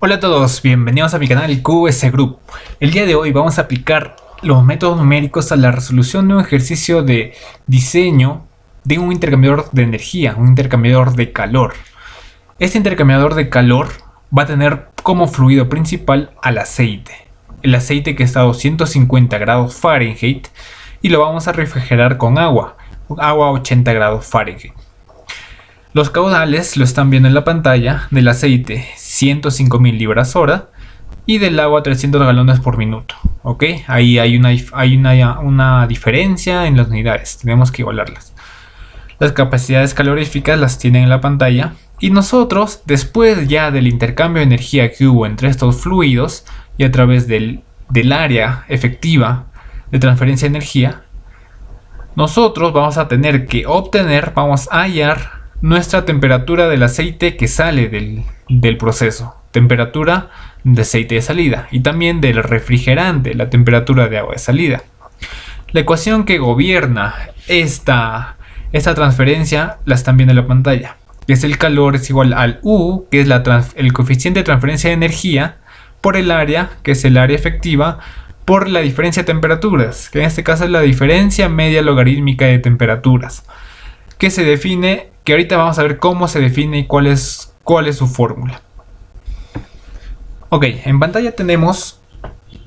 Hola a todos, bienvenidos a mi canal QS Group. El día de hoy vamos a aplicar los métodos numéricos a la resolución de un ejercicio de diseño de un intercambiador de energía, un intercambiador de calor. Este intercambiador de calor va a tener como fluido principal al aceite. El aceite que está a 250 grados Fahrenheit y lo vamos a refrigerar con agua a 80 grados Fahrenheit. Los caudales lo están viendo en la pantalla. Del aceite 105.000 libras hora y del agua 300 galones por minuto. ¿Ok? Ahí hay una diferencia en las unidades. Tenemos que igualarlas. Las capacidades caloríficas las tienen en la pantalla. Y nosotros, después ya del intercambio de energía que hubo entre estos fluidos y a través del área efectiva de transferencia de energía, nosotros vamos a tener que vamos a hallar nuestra temperatura del aceite que sale del proceso, temperatura de aceite de salida, y también del refrigerante, la temperatura de agua de salida. La ecuación que gobierna esta transferencia la están viendo en la pantalla, que es el calor es igual al U, que es el coeficiente de transferencia de energía, por el área, que es el área efectiva, por la diferencia de temperaturas, que en este caso es la diferencia media logarítmica de temperaturas, que se define, que ahorita vamos a ver cómo se define y cuál es su fórmula. Ok, en pantalla tenemos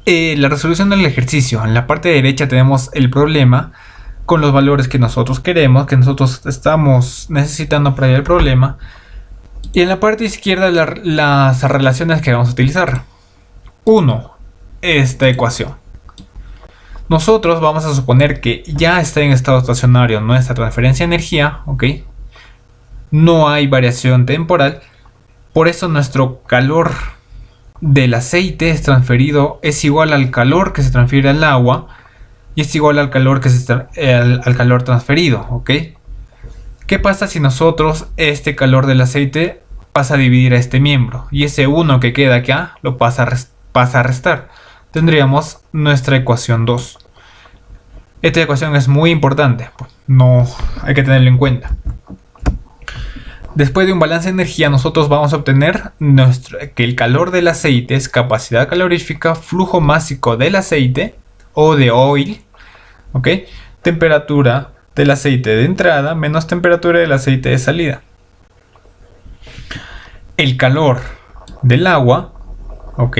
la resolución del ejercicio. En la parte derecha tenemos el problema con los valores que nosotros queremos, que nosotros estamos necesitando para el problema. Y en la parte izquierda las relaciones que vamos a utilizar. 1. Esta ecuación. Nosotros vamos a suponer que ya está en estado estacionario nuestra transferencia de energía, ¿ok? No hay variación temporal, por eso nuestro calor del aceite es igual al calor que se transfiere al agua y es igual al calor al calor transferido, ¿ok? ¿Qué pasa si nosotros este calor del aceite pasa a dividir a este miembro y ese 1 que queda acá lo pasa a restar? Tendríamos nuestra ecuación 2. Esta ecuación es muy importante, no hay que tenerlo en cuenta. Después de un balance de energía, nosotros vamos a obtener que el calor del aceite es capacidad calorífica, flujo másico del aceite o de oil, ¿ok? Temperatura del aceite de entrada menos temperatura del aceite de salida. El calor del agua, ¿ok?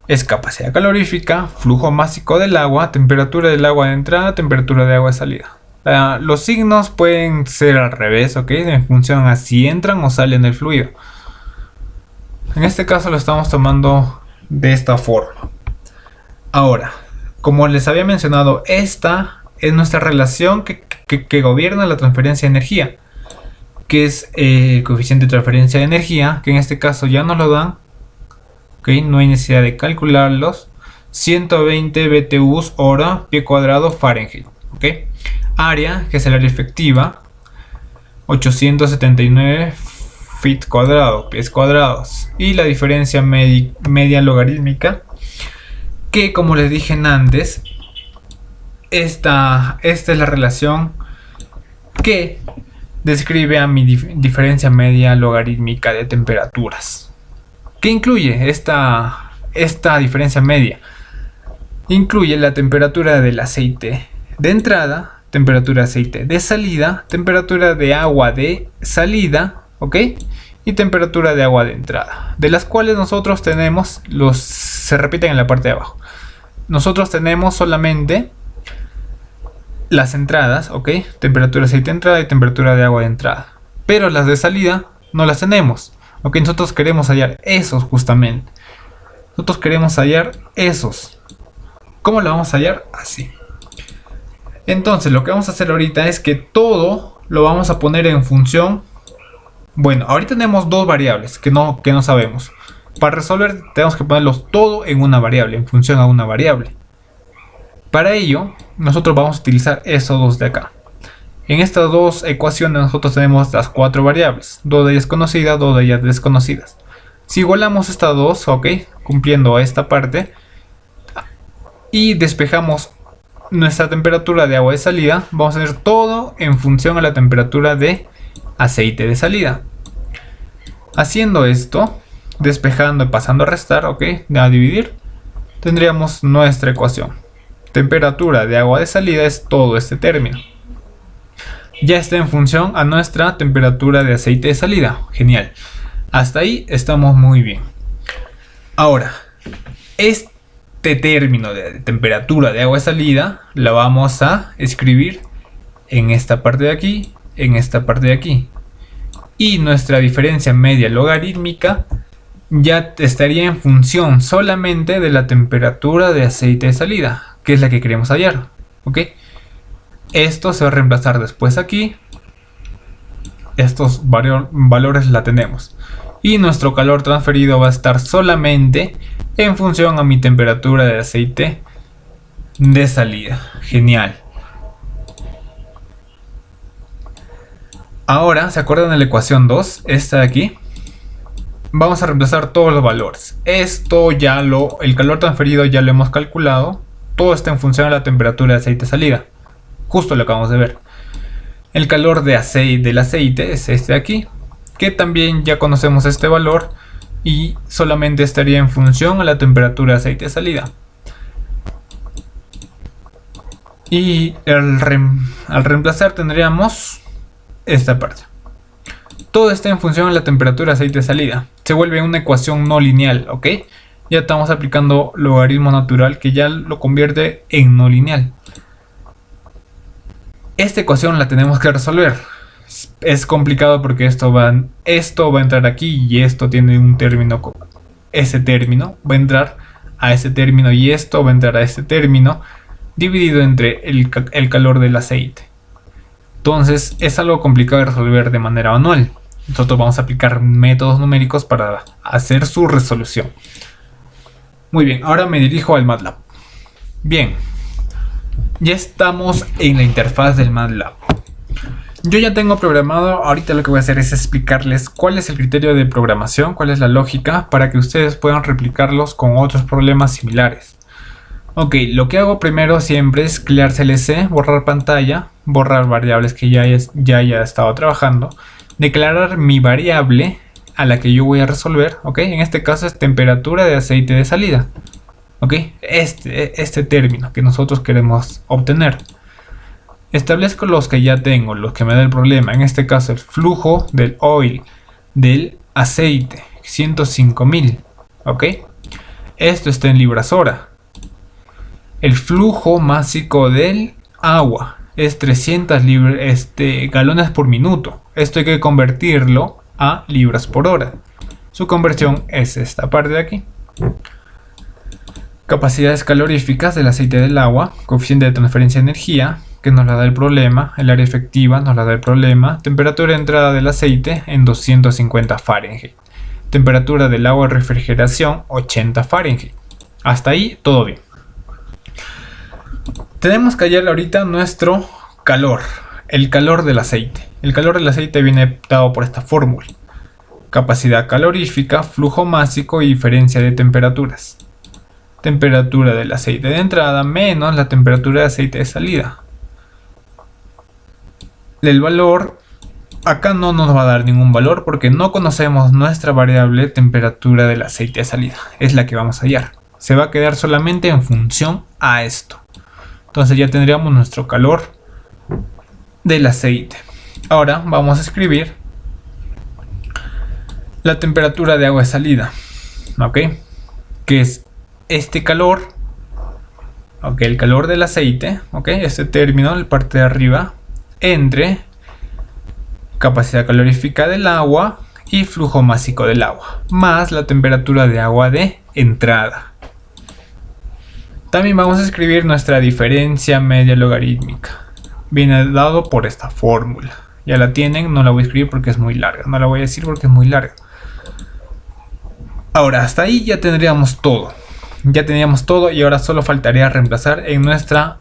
Es capacidad calorífica, flujo másico del agua, temperatura del agua de entrada, temperatura de agua de salida. Los signos pueden ser al revés, ¿ok? En función a si entran o salen del fluido. En este caso lo estamos tomando de esta forma. Ahora, como les había mencionado, esta es nuestra relación que gobierna la transferencia de energía, que es el coeficiente de transferencia de energía, que en este caso ya nos lo dan. Okay, no hay necesidad de calcularlos. 120 BTUs hora pie cuadrado Fahrenheit. Okay. Área, que es el área efectiva, 879 feet cuadrados, pies cuadrados. Y la diferencia media logarítmica, que como les dije antes, esta es la relación que describe a mi diferencia media logarítmica de temperaturas. ¿Qué incluye esta diferencia media? Incluye la temperatura del aceite de entrada, temperatura de aceite de salida, temperatura de agua de salida, ¿ok? Y temperatura de agua de entrada, de las cuales nosotros tenemos, se repiten en la parte de abajo. Nosotros tenemos solamente las entradas, ¿ok? Temperatura de aceite de entrada y temperatura de agua de entrada. Pero las de salida no las tenemos. Ok, nosotros queremos hallar esos justamente. Nosotros queremos hallar esos. ¿Cómo lo vamos a hallar? Así. Entonces lo que vamos a hacer ahorita es que todo lo vamos a poner en función. Bueno, ahorita tenemos dos variables que no sabemos. Para resolver tenemos que ponerlos todo en una variable, en función a una variable. Para ello, nosotros vamos a utilizar esos dos de acá. En estas dos ecuaciones nosotros tenemos las cuatro variables, dos de ellas conocidas, dos de ellas desconocidas. Si igualamos estas dos, ok, cumpliendo esta parte, y despejamos nuestra temperatura de agua de salida, vamos a tener todo en función a la temperatura de aceite de salida. Haciendo esto, despejando y pasando a restar, ok, a dividir, tendríamos nuestra ecuación. Temperatura de agua de salida es todo este término. Ya está en función a nuestra temperatura de aceite de salida. Genial. Hasta ahí estamos muy bien. Ahora, este término de temperatura de agua de salida la vamos a escribir en esta parte de aquí, en esta parte de aquí. Y nuestra diferencia media logarítmica ya estaría en función solamente de la temperatura de aceite de salida, que es la que queremos hallar, ¿ok? Esto se va a reemplazar después aquí. Estos valores la tenemos. Y nuestro calor transferido va a estar solamente en función a mi temperatura de aceite de salida. Genial. Ahora, ¿se acuerdan de la ecuación 2? Esta de aquí. Vamos a reemplazar todos los valores. Esto ya el calor transferido ya lo hemos calculado. Todo está en función a la temperatura de aceite de salida. Justo lo acabamos de ver. El calor del aceite es este de aquí, que también ya conocemos este valor y solamente estaría en función a la temperatura de aceite de salida. Y al reemplazar tendríamos esta parte. Todo está en función a la temperatura de aceite de salida. Se vuelve una ecuación no lineal, ¿ok? Ya estamos aplicando logaritmo natural que ya lo convierte en no lineal. Esta ecuación la tenemos que resolver. Es complicado porque esto va a entrar aquí y esto tiene un término. Ese término va a entrar a ese término y esto va a entrar a este término dividido entre el calor del aceite. Entonces es algo complicado de resolver de manera manual. Nosotros vamos a aplicar métodos numéricos para hacer su resolución. Muy bien, ahora me dirijo al MATLAB. Bien, ya estamos en la interfaz del MATLAB. Yo ya tengo programado, ahorita lo que voy a hacer es explicarles cuál es el criterio de programación, cuál es la lógica para que ustedes puedan replicarlos con otros problemas similares. Ok, lo que hago primero siempre es clear CLC, borrar pantalla, borrar variables que ya haya estado trabajando, declarar mi variable a la que yo voy a resolver, ok, en este caso es temperatura de aceite de salida, ok, este término que nosotros queremos obtener. Establezco los que ya tengo, los que me da el problema, en este caso el flujo del oil, del aceite, 105.000, ok, esto está en libras hora. El flujo másico del agua es 300 galones por minuto. Esto hay que convertirlo a libras por hora. Su conversión es esta parte de aquí. Capacidades caloríficas del aceite del agua, coeficiente de transferencia de energía, que nos la da el problema, el área efectiva nos la da el problema, temperatura de entrada del aceite en 250 Fahrenheit, temperatura del agua de refrigeración 80 Fahrenheit. Hasta ahí todo bien. Tenemos que hallar ahorita nuestro calor, el calor del aceite. El calor del aceite viene dado por esta fórmula. Capacidad calorífica, flujo másico y diferencia de temperaturas. Temperatura del aceite de entrada menos la temperatura de aceite de salida. El valor, acá no nos va a dar ningún valor porque no conocemos nuestra variable temperatura del aceite de salida. Es la que vamos a hallar. Se va a quedar solamente en función a esto. Entonces ya tendríamos nuestro calor del aceite. Ahora vamos a escribir la temperatura de agua de salida, ¿ok? Que es este calor, ¿ok? El calor del aceite, ¿ok? Este término, la parte de arriba, entre capacidad calorífica del agua y flujo másico del agua, más la temperatura de agua de entrada. También vamos a escribir nuestra diferencia media logarítmica. Viene dado por esta fórmula. Ya la tienen, no la voy a escribir porque es muy larga. No la voy a decir porque es muy larga. Ahora, hasta ahí ya tendríamos todo. Ya teníamos todo y ahora solo faltaría reemplazar en nuestra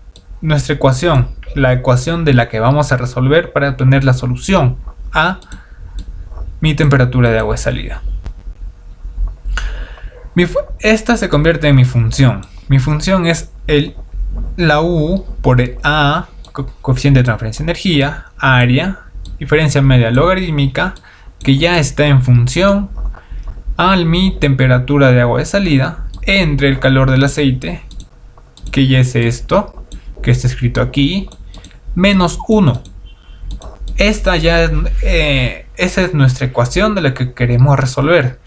ecuación. La ecuación de la que vamos a resolver para obtener la solución a mi temperatura de agua de salida. Esta se convierte en mi función. Mi función es la U por el A, coeficiente de transferencia de energía, área, diferencia media logarítmica, que ya está en función a mi temperatura de agua de salida entre el calor del aceite, que ya es esto, que está escrito aquí, menos 1. Esa es nuestra ecuación de la que queremos resolver.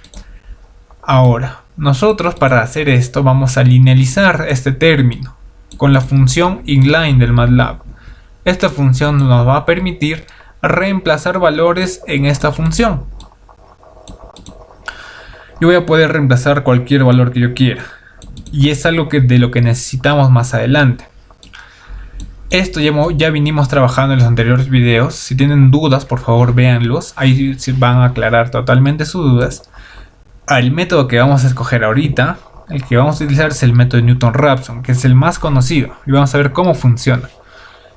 Ahora, nosotros para hacer esto vamos a linealizar este término con la función inline del MATLAB. Esta función nos va a permitir reemplazar valores en esta función. Yo voy a poder reemplazar cualquier valor que yo quiera. Y es algo de lo que necesitamos más adelante. Esto ya vinimos trabajando en los anteriores videos. Si tienen dudas, por favor véanlos. Ahí se van a aclarar totalmente sus dudas. El método que vamos a escoger ahorita, el que vamos a utilizar, es el método de Newton-Raphson, que es el más conocido. Y vamos a ver cómo funciona.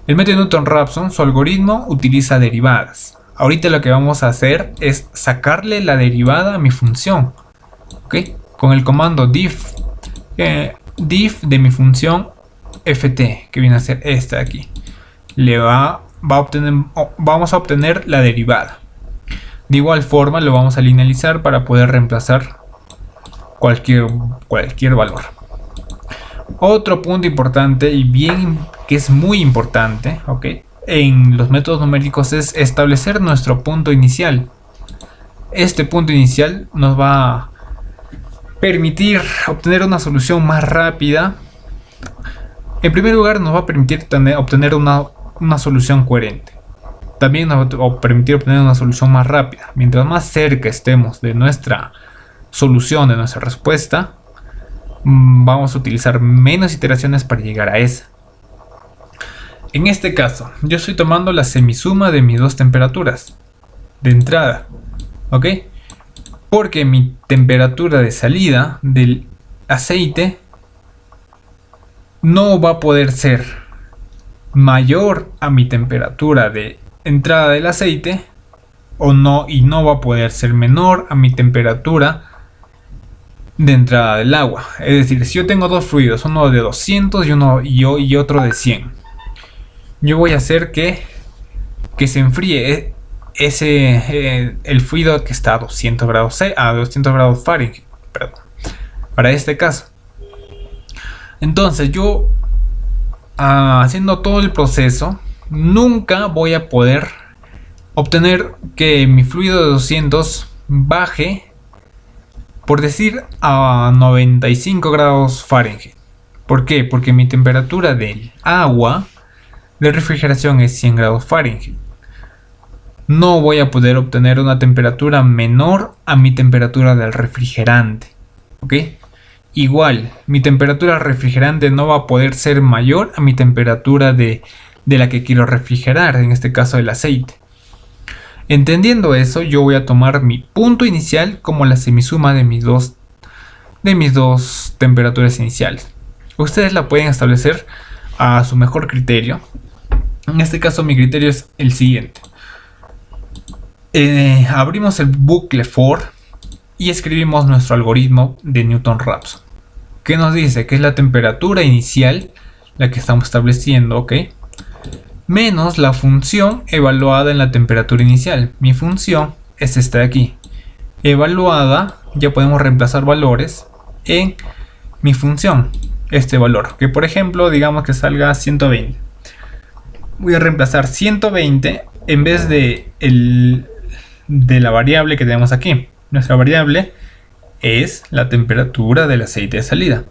El método de Newton-Raphson, su algoritmo utiliza derivadas. Ahorita lo que vamos a hacer es sacarle la derivada a mi función. ¿Ok? Con el comando diff de mi función ft, que viene a ser esta de aquí. Vamos a obtener la derivada. De igual forma lo vamos a linealizar para poder reemplazar cualquier valor. Otro punto importante que es muy importante, ¿ok?, en los métodos numéricos es establecer nuestro punto inicial. Este punto inicial nos va a permitir obtener una solución más rápida. En primer lugar, nos va a permitir obtener una solución coherente. También nos va a permitir obtener una solución más rápida. Mientras más cerca estemos de nuestra solución, de nuestra respuesta, vamos a utilizar menos iteraciones para llegar a esa. En este caso, yo estoy tomando la semisuma de mis dos temperaturas de entrada, ¿ok? Porque mi temperatura de salida del aceite no va a poder ser mayor a mi temperatura de entrada del aceite y no va a poder ser menor a mi temperatura de entrada del agua. Es decir, si yo tengo dos fluidos, uno de 200 y otro de 100, yo voy a hacer que se enfríe el fluido que está a 200 grados Fahrenheit, perdón, para este caso. Entonces yo, haciendo todo el proceso, nunca voy a poder obtener que mi fluido de 200 baje, por decir, a 95 grados Fahrenheit. ¿Por qué? Porque mi temperatura del agua de refrigeración es 100 grados Fahrenheit. No voy a poder obtener una temperatura menor a mi temperatura del refrigerante, ¿ok? Igual, mi temperatura refrigerante no va a poder ser mayor a mi temperatura de la que quiero refrigerar, en este caso el aceite. Entendiendo eso, yo voy a tomar mi punto inicial como la semisuma de mis dos temperaturas iniciales. Ustedes la pueden establecer a su mejor criterio. En este caso mi criterio es el siguiente. Abrimos el bucle for y escribimos nuestro algoritmo de Newton-Raphson, que nos dice que es la temperatura inicial, la que estamos estableciendo, ¿ok?, menos la función evaluada en la temperatura inicial. Mi función es esta de aquí. Evaluada, ya podemos reemplazar valores en mi función, este valor, que por ejemplo, digamos que salga 120. Voy a reemplazar 120 en vez de la variable que tenemos aquí. Nuestra variable es la temperatura del aceite de salida.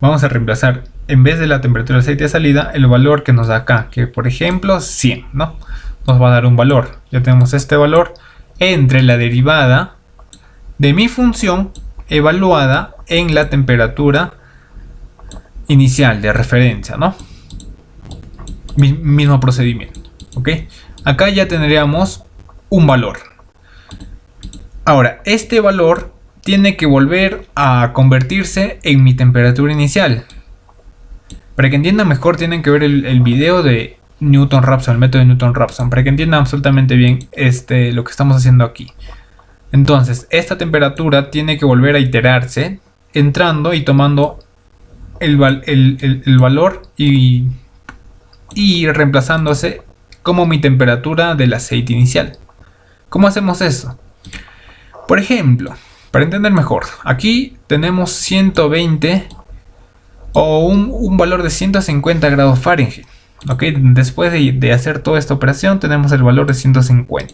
Vamos a reemplazar, en vez de la temperatura del aceite de salida, el valor que nos da acá, que por ejemplo 100, ¿no? Nos va a dar un valor. Ya tenemos este valor entre la derivada de mi función evaluada en la temperatura inicial de referencia, ¿no? Mismo procedimiento, ¿ok? Acá ya tendríamos un valor. Ahora, este valor tiene que volver a convertirse en mi temperatura inicial. Para que entiendan mejor, tienen que ver el video de Newton-Raphson, el método de Newton-Raphson, para que entiendan absolutamente bien lo que estamos haciendo aquí. Entonces, esta temperatura tiene que volver a iterarse, entrando y tomando el valor y reemplazándose como mi temperatura del aceite inicial. ¿Cómo hacemos eso? Por ejemplo, para entender mejor, aquí tenemos 120 o un valor de 150 grados Fahrenheit. Ok, después de hacer toda esta operación tenemos el valor de 150.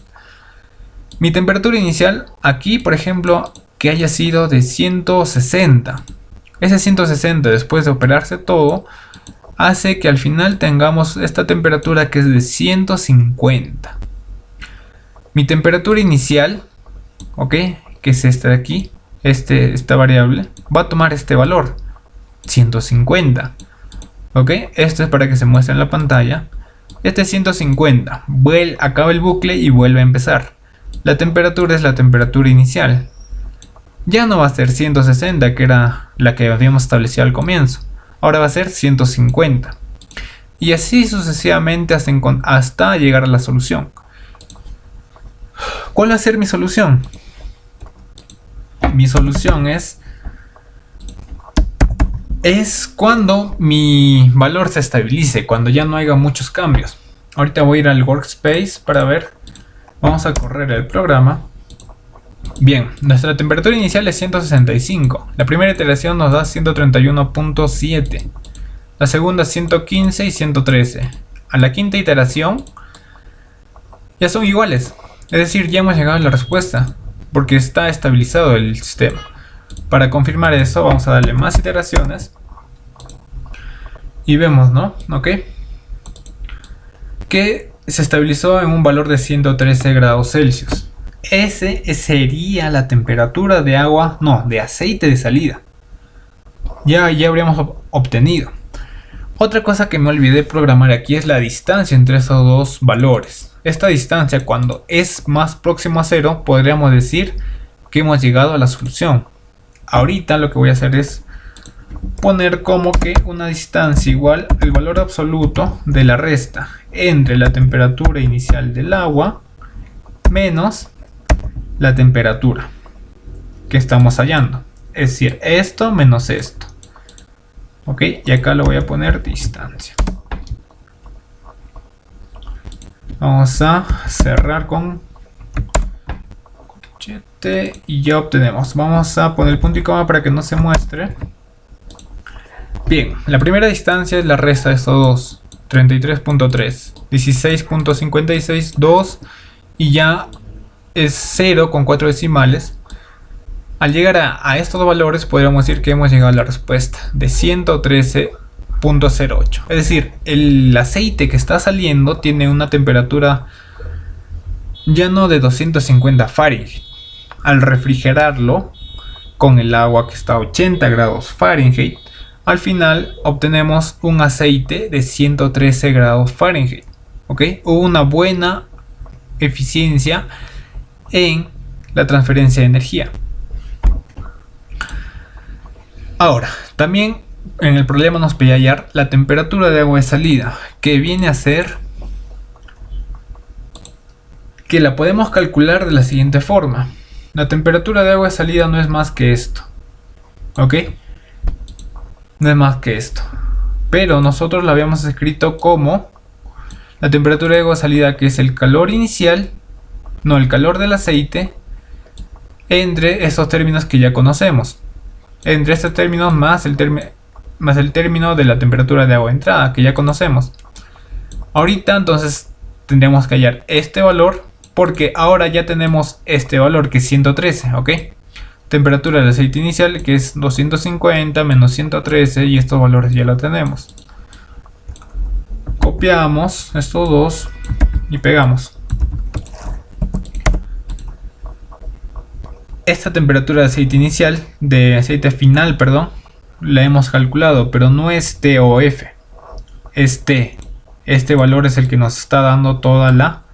Mi temperatura inicial aquí, por ejemplo, que haya sido de 160. Ese 160 después de operarse todo hace que al final tengamos esta temperatura que es de 150. Mi temperatura inicial, ok, que es esta de aquí, esta variable, va a tomar este valor, 150. Ok, esto es para que se muestre en la pantalla. Este es 150, acaba el bucle y vuelve a empezar. La temperatura es la temperatura inicial. Ya no va a ser 160, que era la que habíamos establecido al comienzo. Ahora va a ser 150. Y así sucesivamente hasta llegar a la solución. ¿Cuál va a ser mi solución? Mi solución es cuando mi valor se estabilice, cuando ya no haya muchos cambios. Ahorita voy a ir al workspace para ver. Vamos a correr el programa. Bien, nuestra temperatura inicial es 165. La primera iteración nos da 131.7. La segunda 115 y 113. A la quinta iteración ya son iguales. Es decir, ya hemos llegado a la respuesta, porque está estabilizado el sistema. Para confirmar eso vamos a darle más iteraciones. Y vemos, ¿no? Ok. Que se estabilizó en un valor de 113 grados Celsius. Ese sería la temperatura de agua, no, de aceite de salida. Ya habríamos obtenido. Otra cosa que me olvidé programar aquí es la distancia entre esos dos valores. Esta distancia, cuando es más próximo a cero, podríamos decir que hemos llegado a la solución. Ahorita lo que voy a hacer es poner como que una distancia igual al valor absoluto de la resta entre la temperatura inicial del agua menos la temperatura que estamos hallando. Es decir, esto menos esto. Ok, y acá lo voy a poner distancia. Vamos a cerrar con corchete y ya obtenemos. Vamos a poner el punto y coma para que no se muestre. Bien, la primera distancia es la resta de estos dos. 33.3, 16.56, 2 y ya es 0 con 4 decimales. Al llegar a estos valores podríamos decir que hemos llegado a la respuesta de 113.08. Es decir, el aceite que está saliendo tiene una temperatura ya no de 250 Fahrenheit. Al refrigerarlo con el agua que está a 80 grados Fahrenheit, al final obtenemos un aceite de 113 grados Fahrenheit. ¿Ok? Hubo una buena eficiencia en la transferencia de energía. Ahora, también en el problema nos pedía hallar la temperatura de agua de salida, que viene a ser que la podemos calcular de la siguiente forma. La temperatura de agua de salida no es más que esto. ¿Ok? No es más que esto. Pero nosotros la habíamos escrito como la temperatura de agua de salida, que es el calor inicial, no, el calor del aceite, entre estos términos que ya conocemos. Entre estos términos más el término de la temperatura de agua de entrada, que ya conocemos. Ahorita entonces tendríamos que hallar este valor, porque ahora ya tenemos este valor que es 113, ¿ok? Temperatura del aceite inicial, que es 250 menos 113, y estos valores ya lo tenemos. Copiamos estos dos y pegamos. Esta temperatura de aceite inicial, de aceite final, perdón, la hemos calculado, pero no es T o F, es T. Este valor es el que nos está dando toda la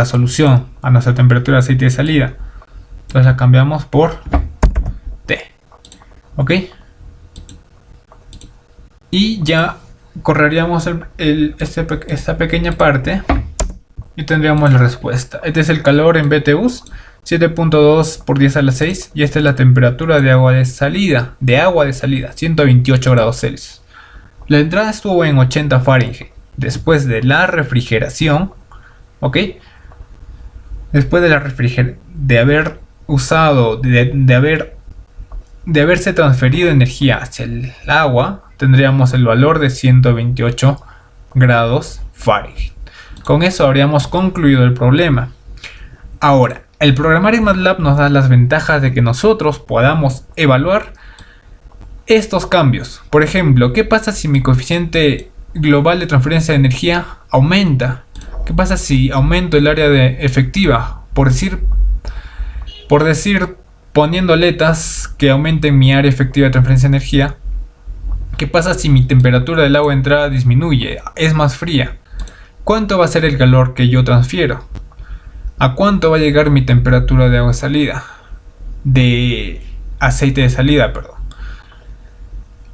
solución a nuestra temperatura de aceite de salida. Entonces la cambiamos por T. ¿Ok? Y ya correríamos esta pequeña parte y tendríamos la respuesta. Este es el calor en BTUs, 7.2 por 10 a la 6. Y esta es la temperatura de agua de salida, 128 grados Celsius. La entrada estuvo en 80 Fahrenheit. Después de la refrigeración, ¿ok? Después de de haber usado, de haberse transferido energía hacia el agua, tendríamos el valor de 128 grados Fahrenheit. Con eso habríamos concluido el problema. Ahora, el programar en MATLAB nos da las ventajas de que nosotros podamos evaluar estos cambios. Por ejemplo, ¿qué pasa si mi coeficiente global de transferencia de energía aumenta? ¿Qué pasa si aumento el área efectiva? Por decir, poniendo aletas que aumenten mi área efectiva de transferencia de energía. ¿Qué pasa si mi temperatura del agua de entrada disminuye? Es más fría. ¿Cuánto va a ser el calor que yo transfiero? ¿A cuánto va a llegar mi temperatura de agua de salida? De aceite de salida, perdón.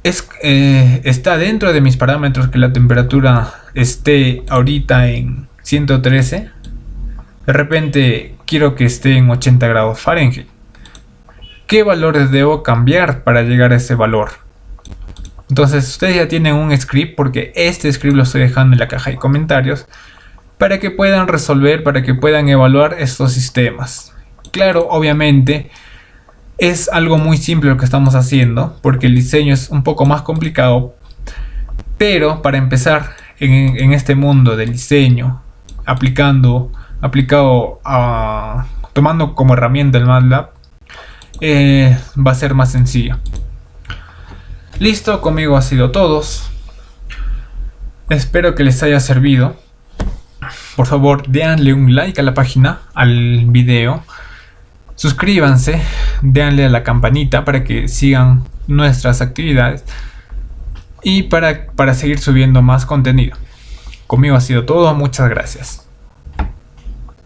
Está dentro de mis parámetros que la temperatura esté ahorita en 113. De repente quiero que esté en 80 grados Fahrenheit. ¿Qué valores debo cambiar para llegar a ese valor? Entonces ustedes ya tienen un script, porque este script lo estoy dejando en la caja de comentarios, para que puedan resolver, para que puedan evaluar estos sistemas. Claro, obviamente es algo muy simple lo que estamos haciendo, porque el diseño es un poco más complicado, pero para empezar en este mundo del diseño, tomando como herramienta el MATLAB, va a ser más sencillo. Listo, conmigo ha sido todo. Espero que les haya servido. Por favor, denle un like a la página, al video. Suscríbanse, denle a la campanita para que sigan nuestras actividades y para seguir subiendo más contenido. Conmigo ha sido todo, muchas gracias.